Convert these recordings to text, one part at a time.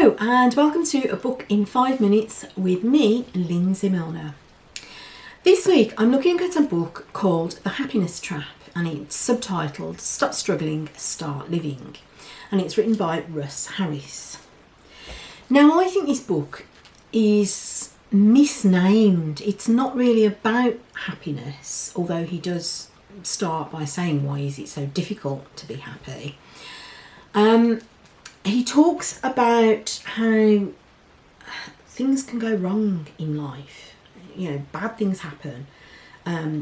Hello and welcome to A Book in 5 Minutes with me, Lindsay Milner. This week I'm looking at a book called The Happiness Trap and it's subtitled Stop Struggling, Start Living, and it's written by Russ Harris. Now I think this book is misnamed. It's not really about happiness, although he does start by saying why is it so difficult to be happy. He talks about how things can go wrong in life. You know, bad things happen,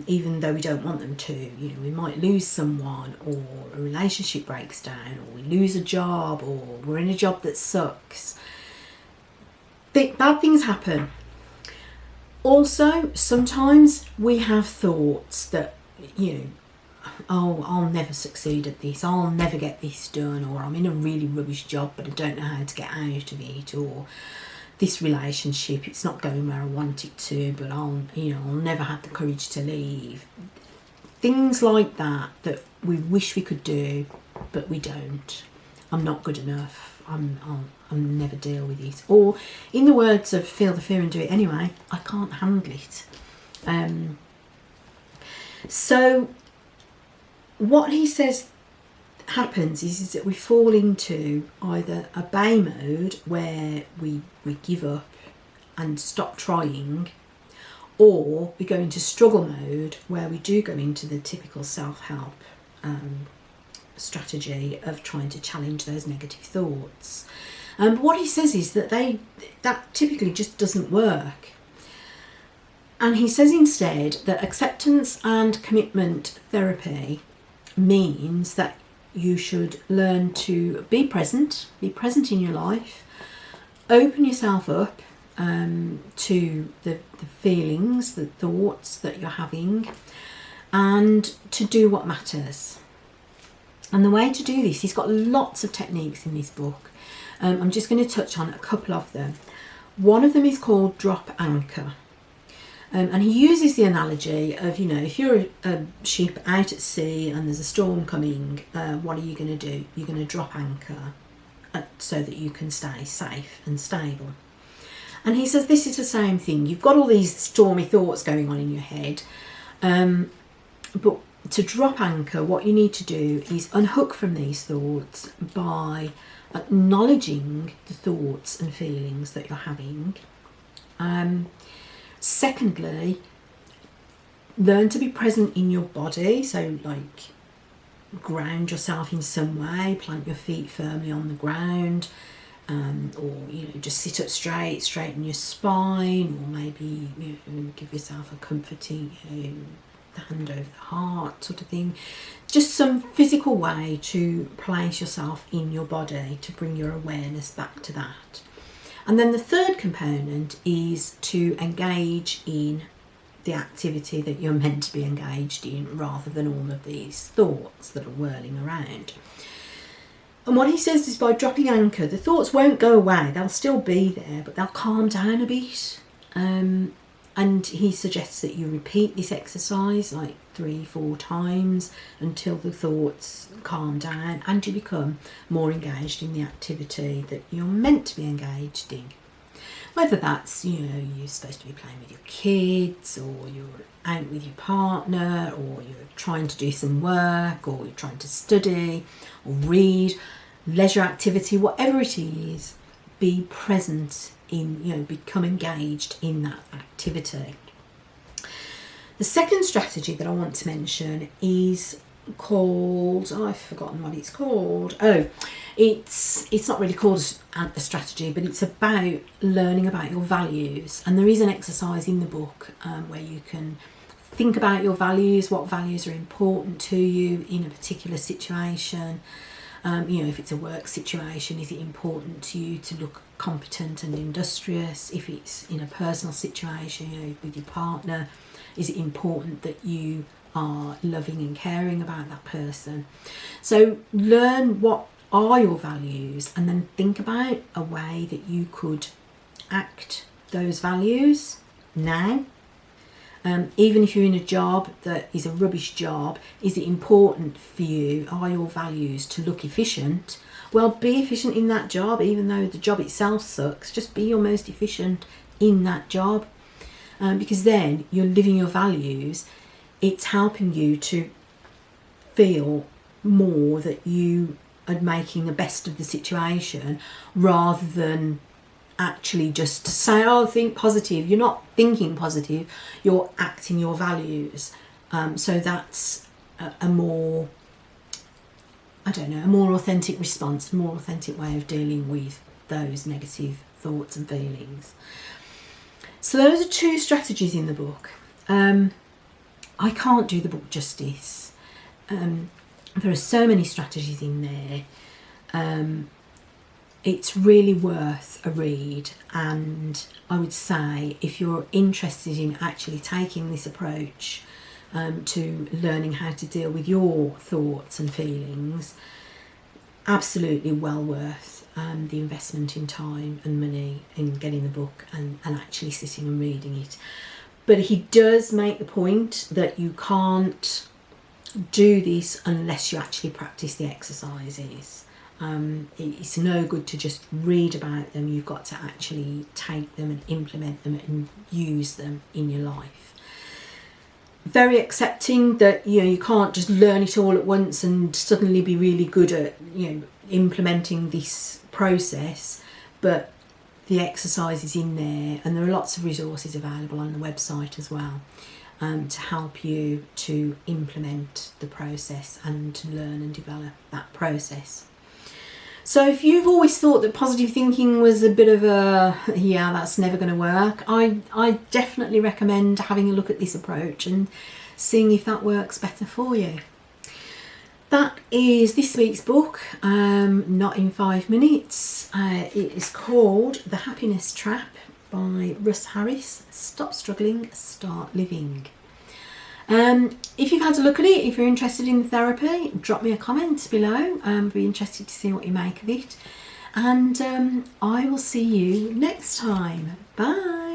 even though we don't want them to. You know, we might lose someone, or a relationship breaks down, or we lose a job, or we're in a job that sucks. Bad things happen. Also, sometimes we have thoughts that, you know, oh, I'll never succeed at this, I'll never get this done, or I'm in a really rubbish job but I don't know how to get out of it, or this relationship, it's not going where I want it to, but I'll never have the courage to leave. Things like that we wish we could do but we don't. I'm not good enough, I'll never deal with it. Or in the words of Feel the Fear and Do It Anyway, I can't handle it. So what he says happens is that we fall into either obey mode, where we give up and stop trying, or we go into struggle mode, where we do go into the typical self-help strategy of trying to challenge those negative thoughts. But what he says is that that typically just doesn't work. And he says instead that acceptance and commitment therapy means that you should learn to be present in your life, open yourself up to the feelings, the thoughts that you're having, and to do what matters. And the way to do this, he's got lots of techniques in this book. I'm just going to touch on a couple of them. One of them is called drop anchor. And he uses the analogy of, you know, if you're a ship out at sea and there's a storm coming, what are you going to do? You're going to drop anchor so that you can stay safe and stable. And he says this is the same thing. You've got all these stormy thoughts going on in your head, but to drop anchor, what you need to do is unhook from these thoughts by acknowledging the thoughts and feelings that you're having. Secondly, learn to be present in your body. So like ground yourself in some way, plant your feet firmly on the ground, or just sit up straight, straighten your spine, or maybe give yourself a comforting hand over the heart sort of thing. Just some physical way to place yourself in your body to bring your awareness back to that. And then the third component is to engage in the activity that you're meant to be engaged in, rather than all of these thoughts that are whirling around. And what he says is by dropping anchor, the thoughts won't go away, they'll still be there, but they'll calm down a bit. And he suggests that you repeat this exercise like 3-4 times until the thoughts calm down and you become more engaged in the activity that you're meant to be engaged in. Whether that's, you're supposed to be playing with your kids, or you're out with your partner, or you're trying to do some work, or you're trying to study or read, leisure activity, whatever it is, be present in, become engaged in that activity. The second strategy that I want to mention is called, I've forgotten what it's called. It's not really called a strategy, but it's about learning about your values. And there is an exercise in the book where you can think about your values, what values are important to you in a particular situation. If it's a work situation, is it important to you to look competent and industrious? If it's in a personal situation, with your partner, is it important that you are loving and caring about that person? So learn what are your values, and then think about a way that you could act those values now. Even if you're in a job that is a rubbish job, is it important for you, are your values to look efficient, Well, be efficient in that job, even though the job itself sucks. Just be your most efficient in that job, because then you're living your values. It's helping you to feel more that you are making the best of the situation, rather than actually just say, oh, think positive. You're not thinking positive, you're acting your values. So that's a more, I don't know, a more authentic response, a more authentic way of dealing with those negative thoughts and feelings. So those are 2 strategies in the book. I can't do the book justice. There are so many strategies in there. It's really worth a read, and I would say if you're interested in actually taking this approach to learning how to deal with your thoughts and feelings, absolutely well worth the investment in time and money in getting the book and actually sitting and reading it. But he does make the point that you can't do this unless you actually practice the exercises. It's no good to just read about them. You've got to actually take them and implement them and use them in your life. Very accepting that you can't just learn it all at once and suddenly be really good at implementing this process, but the exercise is in there, and there are lots of resources available on the website as well to help you to implement the process and to learn and develop that process. So if you've always thought that positive thinking was a bit of a, yeah, that's never going to work, I definitely recommend having a look at this approach and seeing if that works better for you. That is this week's book, Not in 5 Minutes. It is called The Happiness Trap by Russ Harris. Stop struggling, start living. If you've had a look at it, if you're interested in therapy, drop me a comment below. I'd be interested to see what you make of it. And I will see you next time. Bye.